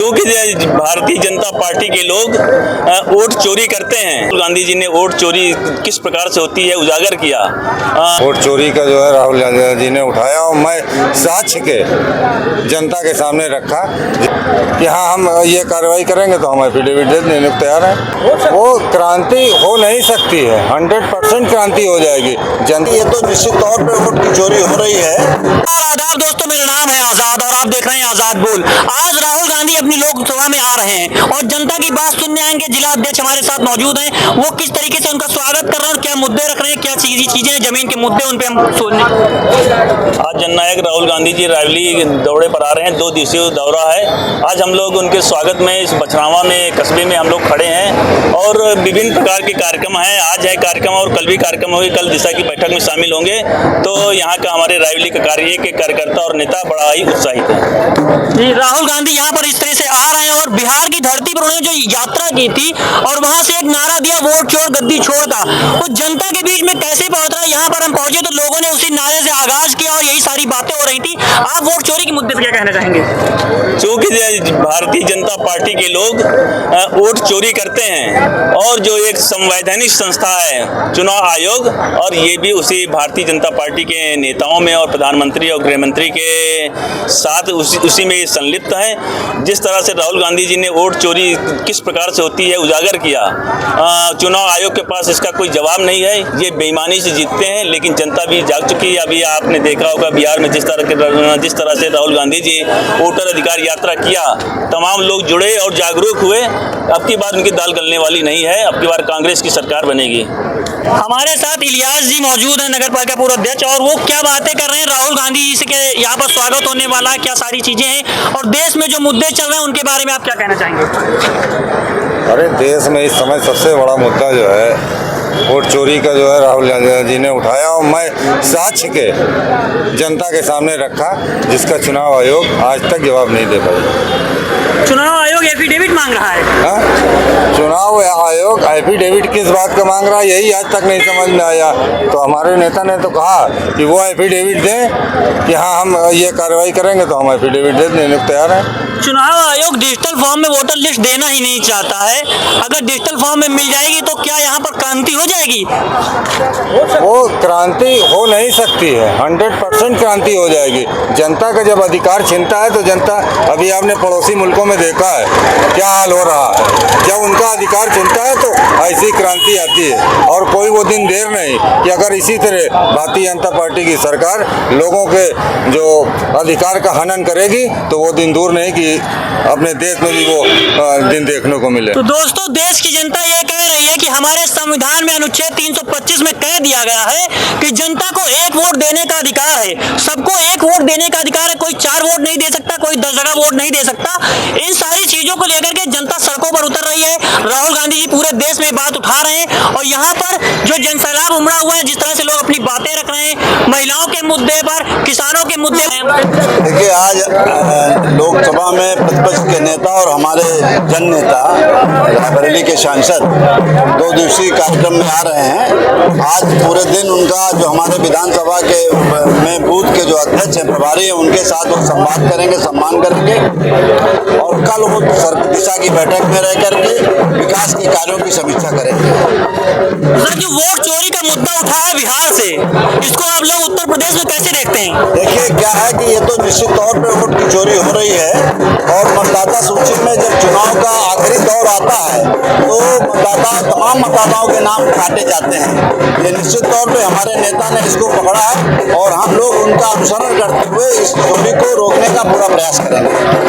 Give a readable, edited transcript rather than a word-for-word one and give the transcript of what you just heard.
क्योंकि भारतीय जनता पार्टी के लोग वोट चोरी करते हैं। राहुल गांधी जी ने वोट चोरी किस प्रकार से होती है उजागर किया। वोट चोरी का जो है राहुल गांधी जी ने उठाया और मैं साक्ष्य के जनता के सामने रखा कि हाँ हम ये कार्रवाई करेंगे तो हम एफिडेविट देने को तैयार हैं। वो क्रांति हो नहीं सकती है, 100% क्रांति हो जाएगी। जनता ये तो निश्चित तौर पे वोट की चोरी हो रही है। आदाब दोस्तों, मेरा नाम है आजाद और आप देख रहे हैं आजाद बोल। आज राहुल गांधी अपनी लोकसभा में आ रहे हैं और जनता की बात सुनने आएंगे। जिला अध्यक्ष हमारे साथ मौजूद हैं, वो किस तरीके से उनका स्वागत कर रहे हैं और क्या मुद्दे रख रहे हैं, क्या चीजें हैं, जमीन के मुद्दे, उन पे हम सुनने। आज जननायक राहुल गांधी जी रायबरेली दौरे पर आ रहे हैं। 2 दिवसीय दौरा है। आज हम लोग उनके स्वागत में इस बछरावा में कस्बे में हम लोग खड़े हैं और विभिन्न प्रकार के कार्यक्रम हैं। आज है कार्यक्रम और कल भी कार्यक्रम होगी। कल दिशा की बैठक में शामिल होंगे। तो यहाँ का हमारे रायबरेली का कार्य के कार्यकर्ता और नेता बड़ा ही उत्साहित है। राहुल गांधी यहाँ पर इस तरह से आ रहे हैं और बिहार की धरती पर उन्होंने जो यात्रा की थी और वहां से एक नारा दिया, वोट छोड़ गद्दी छोड़ का, वो जनता के बीच में कैसे पहुंच रहा है। यहाँ पर हम पहुंचे तो लोगों ने उसी नारे से आगाज किया और यही सारी बातें हो रही थी। आप वोट चोरी के मुद्दे पर क्या कहना चाहेंगे? क्योंकि भारतीय जनता पार्टी के लोग वोट चोरी करते हैं और जो एक संवैधानिक संस्था है चुनाव आयोग, और ये भी उसी भारतीय जनता पार्टी के नेताओं में और प्रधानमंत्री और गृह मंत्री के साथ उसी में संलिप्त है। जिस तरह से राहुल गांधी जी ने वोट चोरी किस प्रकार से होती है उजागर किया, चुनाव आयोग के पास इसका कोई जवाब नहीं है। ये बेईमानी से जीतते हैं, लेकिन जनता भी जाग चुकी है। अभी आपने देखा होगा बिहार में जिस तरह से राहुल गांधी जी वोटर अधिकार यात्रा किया, तमाम लोग जुड़े और जागरूक हुए। अब की बार उनकी दाल गलने वाली नहीं है। अब की बार कांग्रेस की सरकार बनेगी। हमारे साथ इलियास जी मौजूद हैं, नगर पालिका पूर्व अध्यक्ष, और वो क्या बातें कर रहे हैं राहुल गांधी जी से के यहाँ पर स्वागत होने वाला है, क्या सारी चीजें हैं और देश में जो मुद्दे चल रहे हैं उनके बारे में आप क्या कहना चाहेंगे? अरे देश में इस समय सबसे बड़ा मुद्दा जो है वोट चोरी का जो है राहुल गांधी जी ने उठाया और मैं साक्ष्य के जनता के सामने रखा, जिसका चुनाव आयोग आज तक जवाब नहीं दे पाया। चुनाव आयोग एफिडेविट मांग रहा है। चुनाव आयोग एफिडेविट किस बात का मांग रहा है, यही आज तक नहीं समझ में आया। तो हमारे नेता ने तो कहा कि वो एफिडेविट दें कि हाँ हम ये कार्रवाई करेंगे तो हम एफिडेविट देने को तैयार हैं। चुनाव आयोग डिजिटल फॉर्म में वोटर लिस्ट देना ही नहीं चाहता है। अगर डिजिटल फॉर्म में मिल जाएगी तो क्या यहाँ पर क्रांति हो जाएगी? वो क्रांति हो नहीं सकती है, 100% क्रांति हो जाएगी। जनता का जब अधिकार छीनता है तो जनता, अभी आपने पड़ोसी मुल्कों में देखा है क्या हाल हो रहा है। जब उनका अधिकार छीनता है तो ऐसी क्रांति आती है और कोई वो दिन देर नहीं कि अगर इसी तरह भारतीय जनता पार्टी की सरकार लोगों के जो अधिकार का हनन करेगी तो वो दिन दूर नहीं कि अपने देश में भी वो दिन देखने को मिले। तो दोस्तों, देश की जनता ये कह रही है कि हमारे संविधान में अनुच्छेद 325 में कह दिया गया है कि जनता को एक वोट देने का अधिकार है। सबको एक वोट देने का अधिकार है। कोई 4 वोट नहीं दे सकता, कोई 10 जगह वोट नहीं दे सकता। इन सारी चीजों को लेकर के जनता सड़कों पर उतर रही है। राहुल गांधी जी पूरे देश में बात उठा रहे हैं और यहाँ पर जो जनसैलाब उमड़ा हुआ है, जिस तरह से लोग अपनी बातें रख रहे हैं, महिलाओं के मुद्दे पर, किसानों के मुद्दे पर। देखिए, आज लोकसभा में प्रतिपक्ष के नेता और हमारे जन नेता रायबरेली के सांसद 2 दिवसीय कार्यक्रम में आ रहे हैं। आज पूरे दिन उनका जो हमारे विधानसभा के में बूथ के जो अध्यक्ष हैं, प्रभारी हैं, उनके साथ वो संवाद करेंगे, सम्मान करेंगे और कल वो दिशा की बैठक में रह करके विकास के कार्यों की समीक्षा करेंगे। सर, जो वोट चोरी का मुद्दा उठा है बिहार से, इसको आप लोग उत्तर प्रदेश में कैसे देखते हैं? देखिए, क्या है कि ये तो निश्चित तौर पे वोट की चोरी हो रही है और मतदाता सूची में जब चुनाव का आखिरी दौर आता है तो तमाम मतदाताओं के नाम काटे जाते हैं। ये निश्चित तौर पे हमारे नेता ने इसको पकड़ा है और हम लोग उनका अनुसरण करते हुए इस चोरी को रोकने का पूरा प्रयास करेंगे।